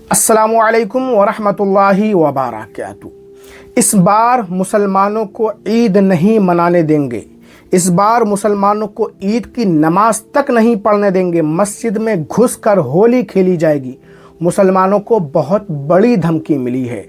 अस्सलामुअलैकुम वरहमतुल्लाहि वबरकातुहू। इस बार मुसलमानों को ईद नहीं मनाने देंगे। इस बार मुसलमानों को ईद की नमाज तक नहीं पढ़ने देंगे। मस्जिद में घुसकर होली खेली जाएगी। मुसलमानों को बहुत बड़ी धमकी मिली है।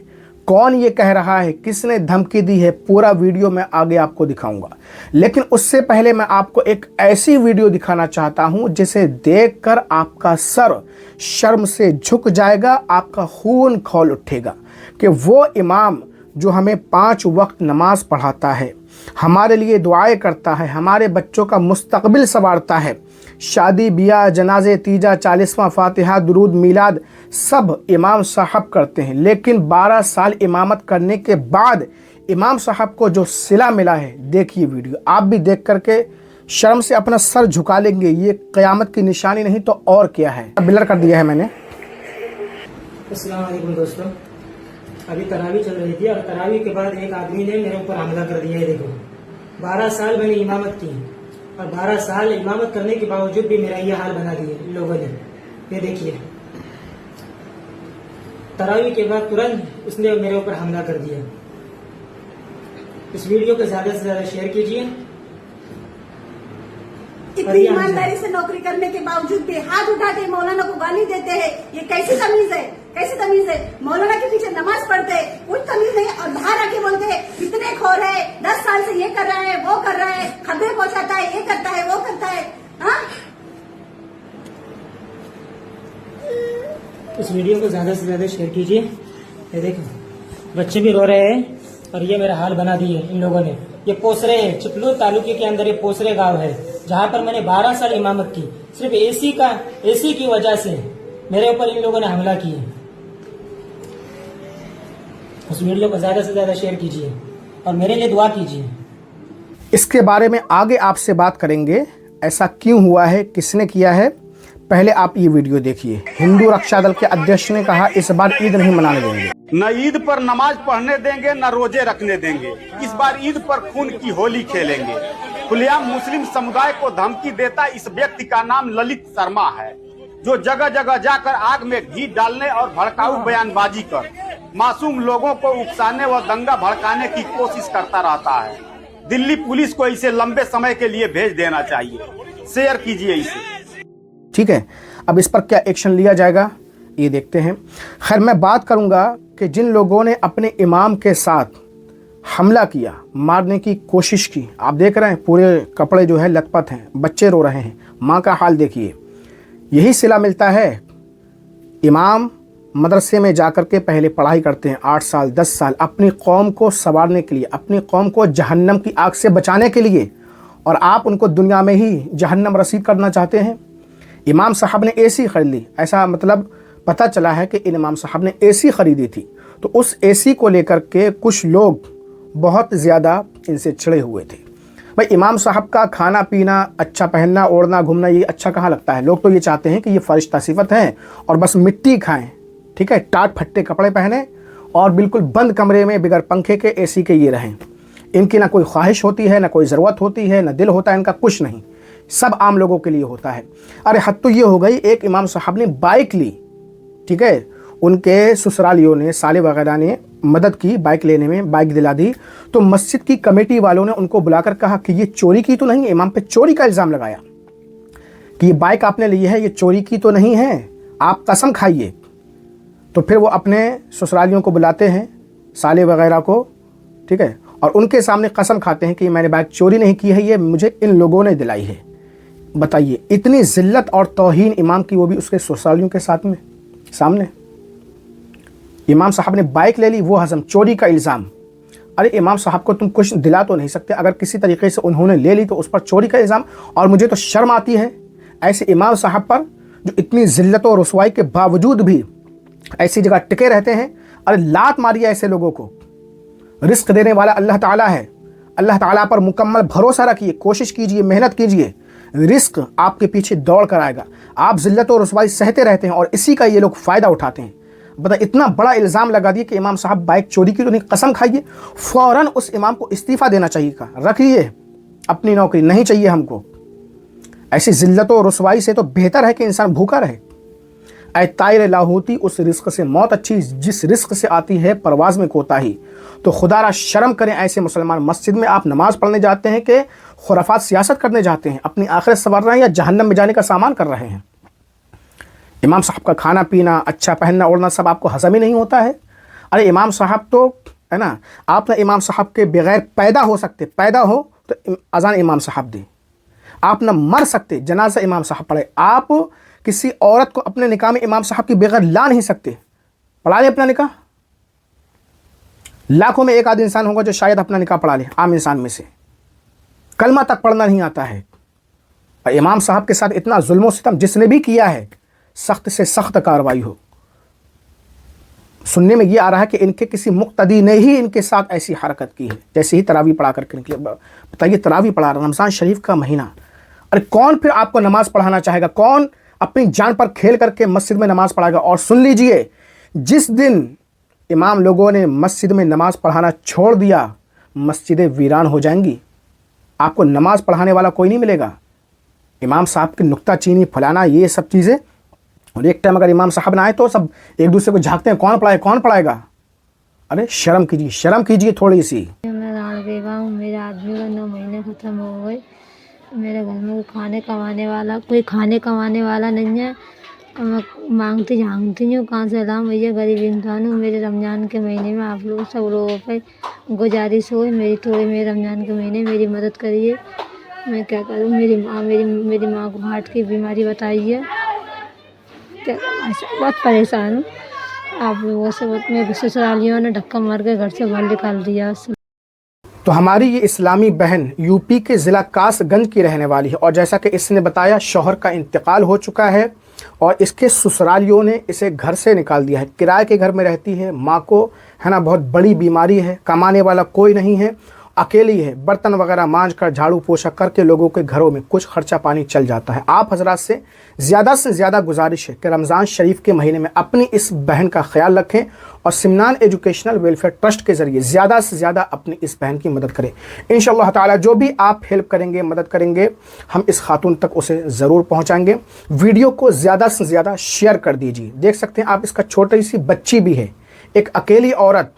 कौन ये कह रहा है, किसने धमकी दी है, पूरा वीडियो मैं आगे आपको दिखाऊंगा। लेकिन उससे पहले मैं आपको एक ऐसी वीडियो दिखाना चाहता हूं जिसे देखकर आपका सर शर्म से झुक जाएगा, आपका खून खौल उठेगा कि वो इमाम जो हमें 5 वक्त नमाज पढ़ाता है, हमारे लिए दुआएं करता है, हमारे बच्चों का मुस्तकबिल संवारता है, शादी ब्याह जनाजे तीजा 40वां फातिहा दुरूद मीलाद सब इमाम साहब करते हैं। लेकिन 12 साल इमामत करने के बाद इमाम साहब को जो सिला मिला है, देखिए वीडियो। आप भी देख करके शर्म से अपना सर झुका लेंगे। ये क़यामत की निशानी नहीं तो और क्या है। ब्लर कर दिया है मैंने। अस्सलाम वालेकुम दोस्तों, अभी तरावी चल रही थी और तरावी के बाद एक आदमी ने मेरे ऊपर हमला कर दिया है। देखो, 12 साल मैंने इमामत की और 12 साल इमामत करने के बावजूद भी मेरा ये हाल बना दिया इन लोगों ने। ये देखिए, तरावी के बाद तुरंत उसने मेरे ऊपर हमला कर दिया। इस वीडियो को ज्यादा से ज्यादा शेयर कीजिए। इतनी ईमानदारी से नौकरी करने के बावजूद भी हाथ उठाते मौलाना को गाली देते हैं। ये कैसी तमीज है, कैसी तमीज है। मौलाना के पीछे नमाज पढ़ते हैं, कुछ तमीज नहीं, और बाहर आके बोलते हैं इतने खोर है, 10 साल से ये कर रहा है, वो कर रहा है, खबरें पहुंचाता है, ये करता है, वो करता है। हाँ, इस वीडियो को ज्यादा से ज्यादा शेयर कीजिए। ये देखो, बच्चे भी रो रहे हैं और ये मेरा हाल बना दिए इन लोगों ने। ये पोसरे है, चिपलूर तालुके के अंदर ये पोसरे गांव है, जहाँ पर मैंने 12 साल इमामत की। सिर्फ एसी की वजह से मेरे ऊपर इन लोगों ने हमला किया। उस वीडियो को ज्यादा से ज्यादा शेयर कीजिए और मेरे लिए दुआ कीजिए। इसके बारे में आगे आपसे बात करेंगे, ऐसा क्यों हुआ है, किसने किया है। पहले आप ये वीडियो देखिए। हिंदू रक्षा दल के अध्यक्ष ने कहा इस बार ईद नहीं मनाने देंगे। न ईद पर नमाज पढ़ने देंगे, न रोजे रखने देंगे। इस बार ईद पर खून की होली खेलेंगे। खुलेआम मुस्लिम समुदाय को धमकी देता इस व्यक्ति का नाम ललित शर्मा है, जो जगह जगह जाकर आग में घी डालने और भड़काऊ बयानबाजी कर मासूम लोगों को उकसाने व दंगा भड़काने की कोशिश करता रहता है। दिल्ली पुलिस को इसे लंबे समय के लिए भेज देना चाहिए। शेयर कीजिए इसे। ठीक है, अब इस पर क्या एक्शन लिया जाएगा ये देखते हैं। खैर, मैं बात करूंगा कि जिन लोगों ने अपने इमाम के साथ हमला किया, मारने की कोशिश की, आप देख रहे हैं पूरे कपड़े जो है लथपथ हैं, बच्चे रो रहे हैं, माँ का हाल देखिए। यही सिला मिलता है। इमाम मदरसे में जाकर के पहले पढ़ाई करते हैं 8 साल 10 साल अपनी कौम को संवारने के लिए, अपनी कौम को जहन्नम की आग से बचाने के लिए, और आप उनको दुनिया में ही जहन्नम रसीद करना चाहते हैं। इमाम साहब ने एसी खरीद ली, ऐसा मतलब पता चला है कि इन इमाम साहब ने एसी खरीदी थी। तो उस एसी को लेकर के कुछ लोग बहुत ज़्यादा इनसे चिढ़े हुए थे। भाई, इमाम साहब का खाना पीना, अच्छा पहनना ओढ़ना घूमना, ये अच्छा कहाँ लगता है। लोग तो ये चाहते हैं कि ये फरिश्ता सिफत हैं और बस मिट्टी खाएं। ठीक है, टाट फट्टे कपड़े पहने और बिल्कुल बंद कमरे में बिगर पंखे के एसी के ये रहें। इनकी ना कोई ख्वाहिश होती है, ना कोई ज़रूरत होती है, ना दिल होता है इनका, कुछ नहीं। सब आम लोगों के लिए होता है। अरे हद तो ये हो गई, एक इमाम साहब ने बाइक ली। ठीक है, उनके ससुरालियों ने, साले वगैरह ने मदद की बाइक लेने में, बाइक दिला दी। तो मस्जिद की कमेटी वालों ने उनको बुलाकर कहा कि ये चोरी की तो नहीं है। इमाम पे चोरी का इल्ज़ाम लगाया कि ये बाइक आपने ली है, ये चोरी की तो नहीं है, आप कसम खाइए। तो फिर वो अपने ससुरालियों को बुलाते हैं, साले वगैरह को, ठीक है, और उनके सामने कसम खाते हैं कि मैंने बाइक चोरी नहीं की है, ये मुझे इन लोगों ने दिलाई है। बताइए, इतनी जिल्लत और तौहीन इमाम की, वो भी उसके ससुरालियों के साथ में सामने। इमाम साहब ने बाइक ले ली, वो हजम, चोरी का इल्ज़ाम। अरे इमाम साहब को तुम कुछ दिला तो नहीं सकते, अगर किसी तरीके से उन्होंने ले ली तो उस पर चोरी का इल्ज़ाम। और मुझे तो शर्म आती है ऐसे इमाम साहब पर जो इतनी जिल्लत और रुसवाई के बावजूद भी ऐसी जगह टिके रहते हैं। अरे लात मारिए ऐसे लोगों को। रिस्क देने वाला अल्लाह ताला है। अल्लाह ताला पर मुकम्मल भरोसा रखिए, कोशिश कीजिए, मेहनत कीजिए, रिस्क आपके पीछे दौड़ कर आएगा। आप जिल्लत और रुसवाई सहते रहते हैं और इसी का ये लोग फ़ायदा उठाते हैं। बता, इतना बड़ा इल्ज़ाम लगा दिए कि इमाम साहब बाइक चोरी की तो नहीं, कसम खाइए। फ़ौरन उस इमाम को इस्तीफ़ा देना चाहिए था। रखिए अपनी नौकरी, नहीं चाहिए हमको। ऐसी जिल्लत और रुसवाई से तो बेहतर है कि इंसान भूखा रहे। ऐ तायर लाहूती, उस रिस्क से मौत अच्छी जिस रिस्क से आती है परवाज़ में कोताही। तो खुदारा शर्म करें ऐसे मुसलमान, मस्जिद में आप नमाज़ पढ़ने जाते हैं कि खुराफात सियासत करने जाते हैं, अपनी आखिरत संवार रहे हैं या जहन्नम में जाने का सामान कर रहे हैं। इमाम साहब का खाना पीना, अच्छा पहनना ओढ़ना सब आपको हज़म ही नहीं होता है। अरे इमाम साहब तो है ना, आप ना इमाम साहब के बगैर पैदा हो सकते, पैदा हो तो अजान इमाम साहब दे। आप ना मर सकते, जनाजा इमाम साहब पढ़े। आप किसी औरत को अपने निकाह में इमाम साहब के बगैर ला नहीं सकते, पढ़ा ले अपना निकाह। लाखों में एक आध इंसान होगा जो शायद अपना निकाह पढ़ा ले, आम इंसान में से। कलमा तक पढ़ना नहीं आता है। और इमाम साहब के साथ इतना जुल्म सितम जिसने भी किया है, सख्त से सख्त कार्रवाई हो। सुनने में ये आ रहा है कि इनके किसी मुक्तदी ने ही इनके साथ ऐसी हरकत की है, जैसे ही तरावी पढ़ा करके निकले। बताइए, तरावी पढ़ा रहा, रमज़ान शरीफ का महीना। अरे कौन फिर आपको नमाज़ पढ़ाना चाहेगा? कौन अपनी जान पर खेल करके मस्जिद में नमाज़ पढ़ाएगा? और सुन लीजिए, जिस दिन इमाम लोगों ने मस्जिद में नमाज़ पढ़ाना छोड़ दिया, मस्जिदें वीरान हो जाएंगी। आपको नमाज़ पढ़ाने वाला कोई नहीं मिलेगा। इमाम साहब की नुक्ताचीनी फैलाना, ये सब चीज़ें। और एक टाइम अगर इमाम साहब ना आए तो सब एक दूसरे को झांकते हैं, कौन पढ़ाए कौन पढ़ाएगा। अरे शर्म कीजिए, शर्म कीजिए थोड़ी सी। मैं रान बेवा हूँ, मेरे आदमी का 9 महीने ख़त्म हो गए। मेरे घर में कोई खाने कमाने वाला नहीं है। मैं मांगती झांकती हूँ, कहाँ से लाऊं? भैया गरीब इंसान हूँ। मेरे रमज़ान के महीने में आप लोग सब लोगों पर गुजारिश हो, मेरे रमज़ान के महीने मेरी मदद करिए। मैं क्या करूँ? मेरी माँ को हार्ट की बीमारी बताई है। बहुत परेशान हूँ आप लोगों से। मेरे ससुरालियों ने धक्का मार के घर से बाहर निकाल दिया। तो हमारी ये इस्लामी बहन यूपी के ज़िला कासगंज की रहने वाली है, और जैसा कि इसने बताया शौहर का इंतकाल हो चुका है और इसके ससुरालियों ने इसे घर से निकाल दिया है। किराए के घर में रहती है। माँ को है ना बहुत बड़ी बीमारी है, कमाने वाला कोई नहीं है, अकेली है। बर्तन वगैरह मांज कर, झाड़ू पोछा करके लोगों के घरों में कुछ खर्चा पानी चल जाता है। आप हजरात से ज़्यादा गुजारिश है कि रमज़ान शरीफ के महीने में अपनी इस बहन का ख्याल रखें और सिमनान एजुकेशनल वेलफेयर ट्रस्ट के ज़रिए ज़्यादा से ज़्यादा अपनी इस बहन की मदद करें। इंशाअल्लाह ताला जो भी आप हेल्प करेंगे, मदद करेंगे, हम इस खातून तक उसे ज़रूर पहुँचाएँगे। वीडियो को ज़्यादा से ज़्यादा शेयर कर दीजिए। देख सकते हैं आप, इसका छोटी सी बच्ची भी है। एक अकेली औरत,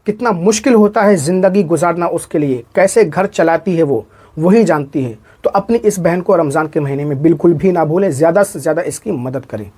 कितना मुश्किल होता है ज़िंदगी गुजारना उसके लिए, कैसे घर चलाती है वो वही जानती है। तो अपनी इस बहन को रमज़ान के महीने में बिल्कुल भी ना भूलें, ज़्यादा से ज़्यादा इसकी मदद करें।